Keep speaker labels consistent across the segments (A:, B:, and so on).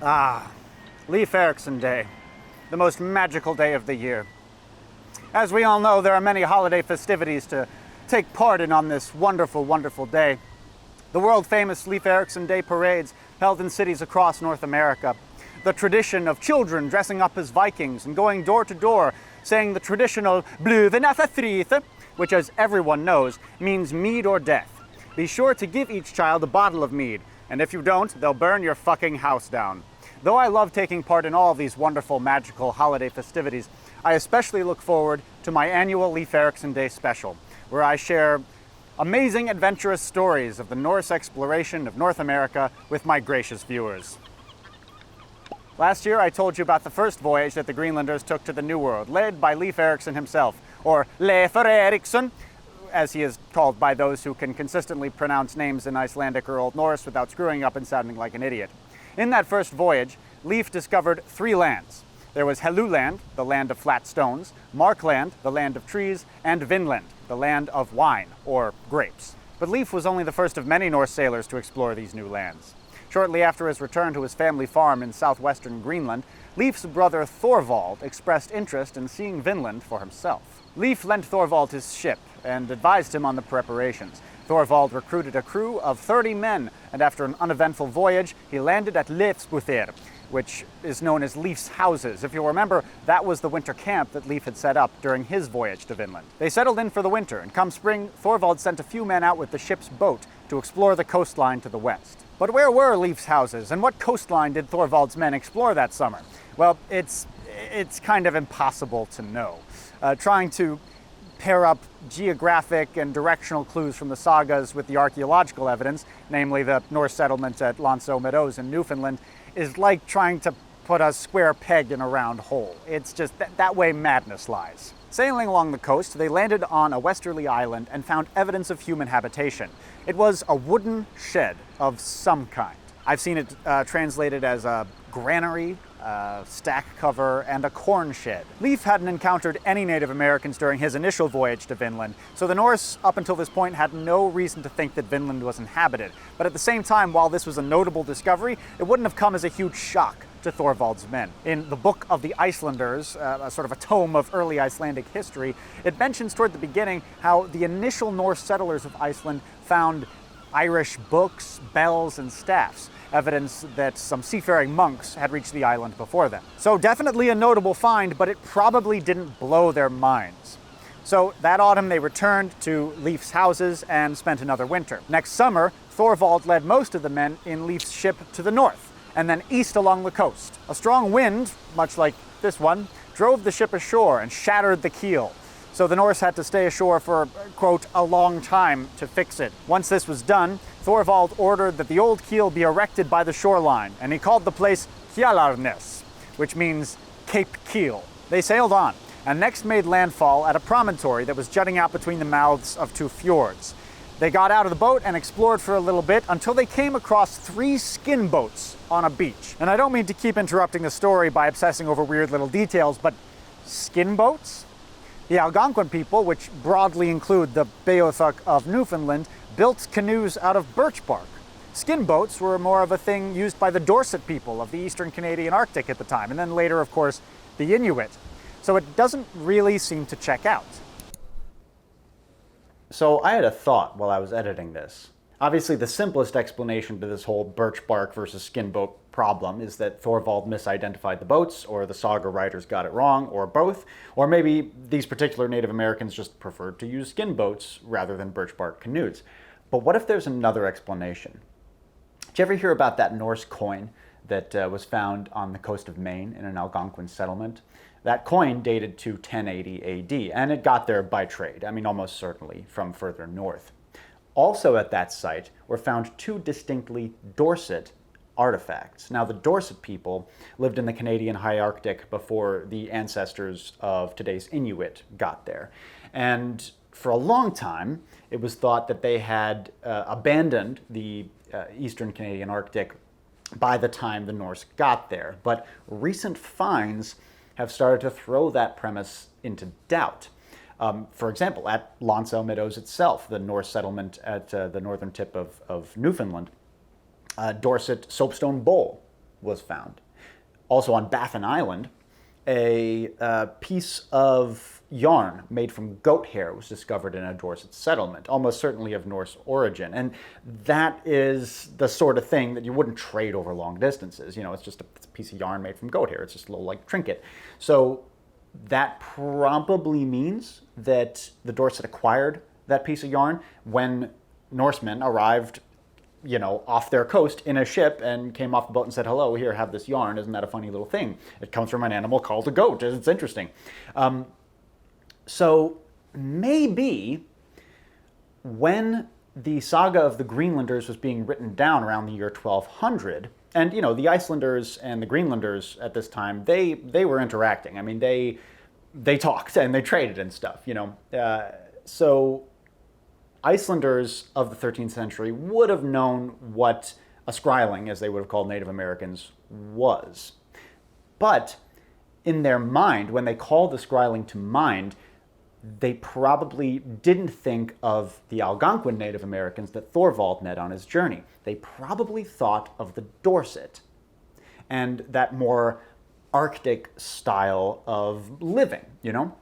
A: Ah, Leif Erikson Day, the most magical day of the year. As we all know, there are many holiday festivities to take part in on this wonderful, wonderful day. The world-famous Leif Erikson Day parades held in cities across North America. The tradition of children dressing up as Vikings and going door to door saying the traditional "Bluven at a which, as everyone knows, means mead or death. Be sure to give each child a bottle of mead, and if you don't, they'll burn your fucking house down. Though I love taking part in all of these wonderful, magical holiday festivities, I especially look forward to my annual Leif Erikson Day special, where I share amazing, adventurous stories of the Norse exploration of North America with my gracious viewers. Last year, I told you about the first voyage that the Greenlanders took to the New World, led by Leif Erikson himself, or Leif Erikson, as he is called by those who can consistently pronounce names in Icelandic or Old Norse without screwing up and sounding like an idiot. In that first voyage, Leif discovered 3 lands. There was Helluland, the land of flat stones, Markland, the land of trees, and Vinland, the land of wine, or grapes. But Leif was only the first of many Norse sailors to explore these new lands. Shortly after his return to his family farm in southwestern Greenland, Leif's brother Thorvald expressed interest in seeing Vinland for himself. Leif lent Thorvald his ship and advised him on the preparations. Thorvald recruited a crew of 30 men, and after an uneventful voyage, he landed at Leifsbúðir, which is known as Leif's houses. If you'll remember, that was the winter camp that Leif had set up during his voyage to Vinland. They settled in for the winter, and come spring, Thorvald sent a few men out with the ship's boat to explore the coastline to the west. But where were Leif's houses, and what coastline did Thorvald's men explore that summer? Well, it's kind of impossible to know. Trying to pair up geographic and directional clues from the sagas with the archaeological evidence, namely the Norse settlement at Lonsö Meadows in Newfoundland, is like trying to put a square peg in a round hole. It's just that way madness lies. Sailing along the coast, they landed on a westerly island and found evidence of human habitation. It was a wooden shed of some kind. I've seen it translated as a granary, stack cover, and a corn shed. Leif hadn't encountered any Native Americans during his initial voyage to Vinland, so the Norse up until this point had no reason to think that Vinland was inhabited. But at the same time, while this was a notable discovery, it wouldn't have come as a huge shock to Thorvald's men. In the Book of the Icelanders, a sort of a tome of early Icelandic history, it mentions toward the beginning how the initial Norse settlers of Iceland found Irish books, bells, and staffs, evidence that some seafaring monks had reached the island before them. So definitely a notable find, but it probably didn't blow their minds. So that autumn they returned to Leif's houses and spent another winter. Next summer, Thorvald led most of the men in Leif's ship to the north, and then east along the coast. A strong wind, much like this one, drove the ship ashore and shattered the keel. So the Norse had to stay ashore for, quote, a long time to fix it. Once this was done, Thorvald ordered that the old keel be erected by the shoreline, and he called the place Kjalarnes, which means Cape Keel. They sailed on, and next made landfall at a promontory that was jutting out between the mouths of 2 fjords. They got out of the boat and explored for a little bit until they came across 3 skin boats on a beach. And I don't mean to keep interrupting the story by obsessing over weird little details, but skin boats? The Algonquin people, which broadly include the Beothuk of Newfoundland, built canoes out of birch bark. Skin boats were more of a thing used by the Dorset people of the eastern Canadian Arctic at the time, and then later, of course, the Inuit. So it doesn't really seem to check out. So I had a thought while I was editing this. Obviously, the simplest explanation to this whole birch bark versus skin boat problem is that Thorvald misidentified the boats, or the Saga writers got it wrong, or both, or maybe these particular Native Americans just preferred to use skin boats rather than birch bark canoes. But what if there's another explanation? Did you ever hear about that Norse coin that was found on the coast of Maine in an Algonquin settlement? That coin dated to 1080 AD, and it got there by trade, I mean almost certainly from further north. Also at that site were found 2 distinctly Dorset artifacts. Now the Dorset people lived in the Canadian High Arctic before the ancestors of today's Inuit got there. And for a long time, it was thought that they had abandoned the eastern Canadian Arctic by the time the Norse got there. But recent finds have started to throw that premise into doubt. For example, at Lonsö Meadows itself, the Norse settlement at the northern tip of Newfoundland, Dorset soapstone bowl was found. Also on Baffin Island, a piece of yarn made from goat hair was discovered in a Dorset settlement, almost certainly of Norse origin. And that is the sort of thing that you wouldn't trade over long distances. You know, it's just a piece of yarn made from goat hair. It's just a little like trinket. So that probably means that the Dorset acquired that piece of yarn when Norsemen arrived, you know, off their coast in a ship and came off the boat and said, hello, here, have this yarn. Isn't that a funny little thing? It comes from an animal called a goat. It's interesting. So maybe when the saga of the Greenlanders was being written down around the year 1200, and, you know, the Icelanders and the Greenlanders at this time, they were interacting. I mean, they talked and they traded and stuff, you know. So Icelanders of the 13th century would have known what a Skrælings, as they would have called Native Americans, was. But in their mind, when they called the Skrælings to mind, they probably didn't think of the Algonquin Native Americans that Thorvald met on his journey. They probably thought of the Dorset and that more Arctic style of living, you know?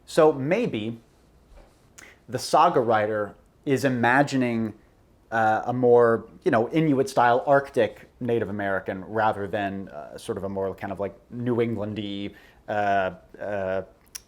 A: So maybe the saga writer is imagining a more, you know, Inuit-style Arctic Native American rather than sort of a more kind of like New England-y,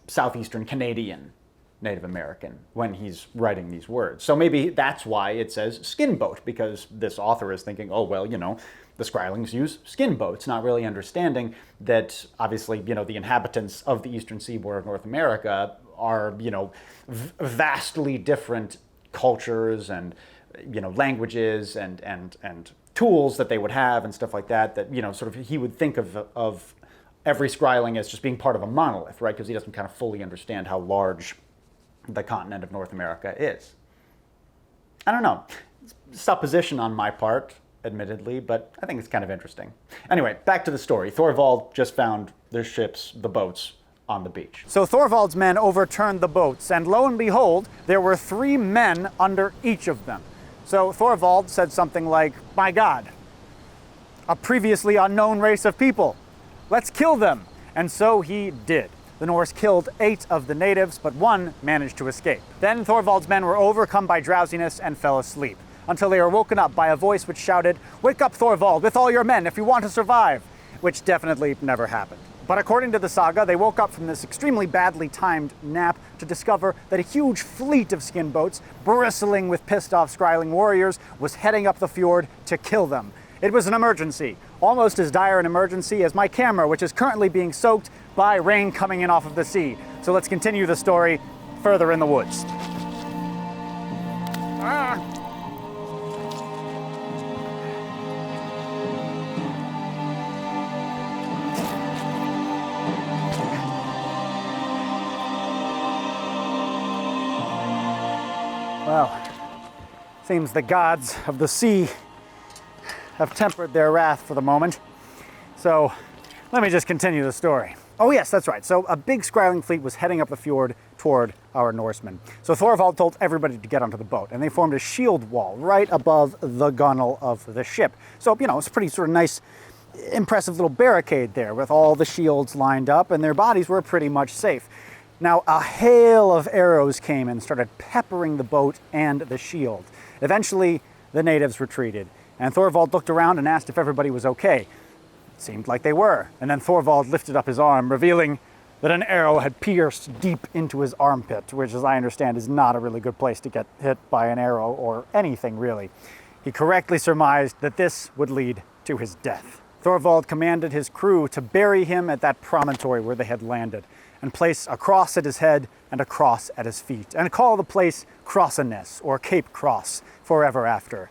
A: Southeastern Canadian Native American when he's writing these words. So maybe that's why it says skin boat, because this author is thinking, oh, well, you know, the Skrælings use skin boats, not really understanding that obviously, you know, the inhabitants of the eastern seaboard of North America are, you know, vastly different cultures and, you know, languages and tools that they would have and stuff like that, that, you know, sort of he would think of every Skryling as just being part of a monolith, right? Because he doesn't kind of fully understand how large the continent of North America is. I don't know. Supposition on my part, admittedly, but I think it's kind of interesting. Anyway, back to the story. Thorvald just found the ships, the boats, on the beach. So Thorvald's men overturned the boats, and lo and behold, there were 3 men under each of them. So Thorvald said something like, my God, a previously unknown race of people. Let's kill them. And so he did. The Norse killed 8 of the natives, but 1 managed to escape. Then Thorvald's men were overcome by drowsiness and fell asleep, until they were woken up by a voice which shouted, wake up, Thorvald, with all your men if you want to survive, which definitely never happened. But according to the saga, they woke up from this extremely badly timed nap to discover that a huge fleet of skin boats, bristling with pissed-off Skryling warriors, was heading up the fjord to kill them. It was an emergency, almost as dire an emergency as my camera, which is currently being soaked by rain coming in off of the sea. So let's continue the story further in the woods. Well, seems the gods of the sea have tempered their wrath for the moment. So let me just continue the story. Oh yes, that's right. So a big Skryling fleet was heading up the fjord toward our Norsemen. So Thorvald told everybody to get onto the boat, and they formed a shield wall right above the gunwale of the ship. So, you know, it's a pretty sort of nice, impressive little barricade there with all the shields lined up, and their bodies were pretty much safe. Now, a hail of arrows came and started peppering the boat and the shield. Eventually, the natives retreated, and Thorvald looked around and asked if everybody was okay. It seemed like they were, and then Thorvald lifted up his arm, revealing that an arrow had pierced deep into his armpit, which, as I understand, is not a really good place to get hit by an arrow or anything, really. He correctly surmised that this would lead to his death. Thorvald commanded his crew to bury him at that promontory where they had landed, and place a cross at his head and a cross at his feet, and call the place Crossaness, or Cape Cross, forever after.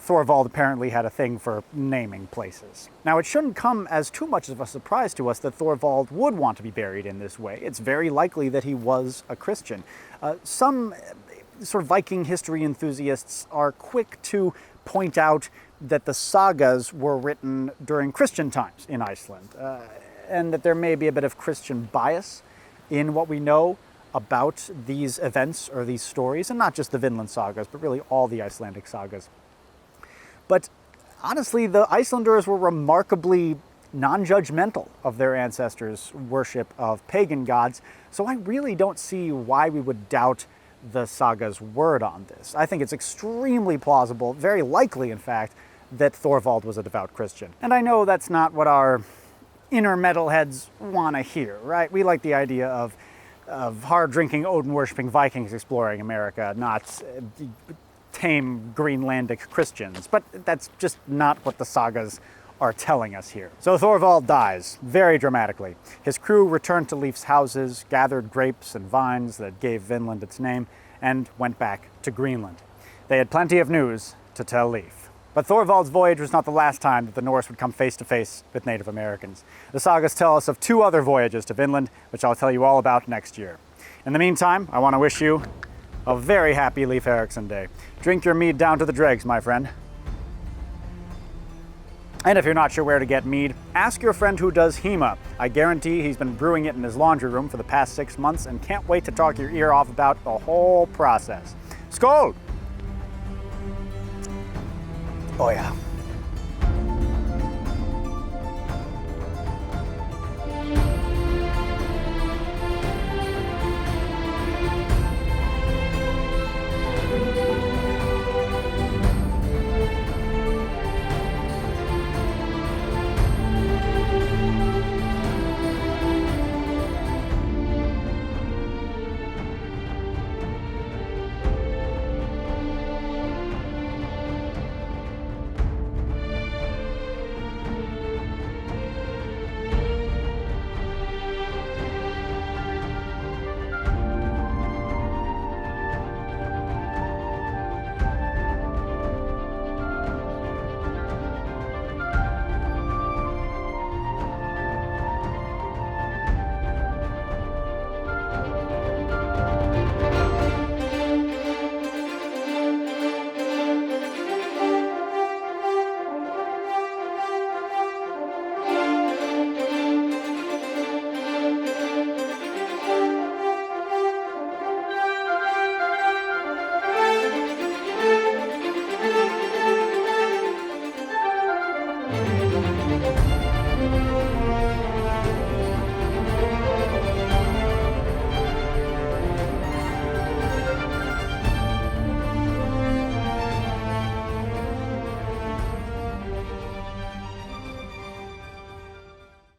A: Thorvald apparently had a thing for naming places. Now, it shouldn't come as too much of a surprise to us that Thorvald would want to be buried in this way. It's very likely that he was a Christian. Some sort of Viking history enthusiasts are quick to point out that the sagas were written during Christian times in Iceland, and that there may be a bit of Christian bias in what we know about these events or these stories, and not just the Vinland sagas, but really all the Icelandic sagas. But honestly, the Icelanders were remarkably non-judgmental of their ancestors' worship of pagan gods, so I really don't see why we would doubt the Saga's word on this. I think it's extremely plausible, very likely in fact, that Thorvald was a devout Christian. And I know that's not what our inner metalheads want to hear, right? We like the idea of hard-drinking, Odin-worshipping Vikings exploring America, not tame Greenlandic Christians. But that's just not what the Sagas are telling us here. So Thorvald dies, very dramatically. His crew returned to Leif's houses, gathered grapes and vines that gave Vinland its name, and went back to Greenland. They had plenty of news to tell Leif. But Thorvald's voyage was not the last time that the Norse would come face to face with Native Americans. The Sagas tell us of 2 other voyages to Vinland, which I'll tell you all about next year. In the meantime, I want to wish you a very happy Leif Erikson Day. Drink your mead down to the dregs, my friend. And if you're not sure where to get mead, ask your friend who does Hema. I guarantee he's been brewing it in his laundry room for the past 6 months and can't wait to talk your ear off about the whole process. Skål! Oh yeah.